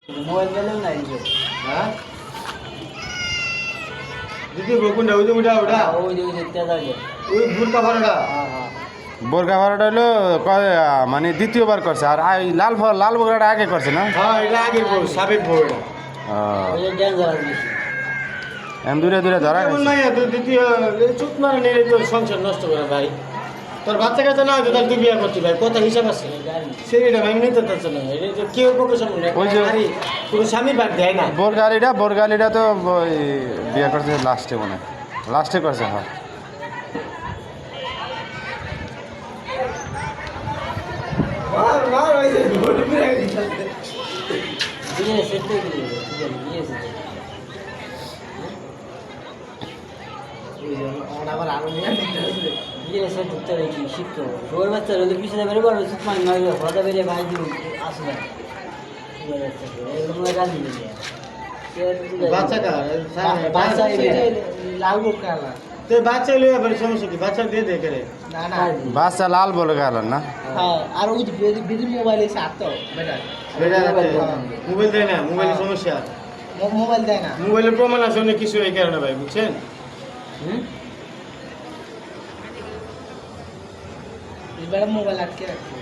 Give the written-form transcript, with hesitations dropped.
mobile পেলাম না হ্যাঁ দিদি বকুন্ডা ওই যে ওটা ওটা ওই যে তেজা ওই বুরকা ভাড়াটা বোরকা ভাড়াটা হলো মানে দ্বিতীয়বার করছে আর লাল বোরকাটা আগে করছে না হ্যাঁ এটা আগের বউ সাবেক বউ এটা ওই যে ডেঞ্জারাস বেশি এম দূরে দূরে ধরা এমন নাই তো দ্বিতীয় চুপ মারা নিয়ে তোর সংসার নষ্ট করে ভাই তোর বাচ্চা কাচ্চা না হয়তো তার তুই বিয়ে করতে ভাই কথা হিসাব আছে সেইটা ভাই নিতে চাচ্ছে না এটা যে কেউ পক্ষে সামনে ওই যে কোনো স্বামীর বাদ দেয় না বোরগালিটা তো ওই বিয়ে করছে লাস্টে মনে লাস্টে করছে হ্যাঁ মার মার ওই যে ঘুরে ফিরে বিয়ে সেট করে বিয়ে সেট আবার আরো নিয়ে বিয়ে সেট করতে কি শিখতে হবে ওর বাচ্চা ওদের পিছনে বেরো বড় সুতমান নয় হঠাৎ বেরিয়ে ভাই দিব আসবে এগুলো রাজি দিয়ে বাচ্চাটা বাচ্চা লাল মুখ কালা তো বাচ্চা লই আবার সমস্যা কি বাচ্চা দিয়ে দে করে না না বাচ্চা লাল বলে গেল না হ্যাঁ আর ওই বিধি মোবাইল এসে আটতো বেটা মোবাইল দেয় না মোবাইলের সমস্যা মোবাইল দেয় না মোবাইলের প্রমাণ আছে অনেক কিছু এই কারণে ভাই বুঝছেন এবারে মোবাইল আটকে রাখছে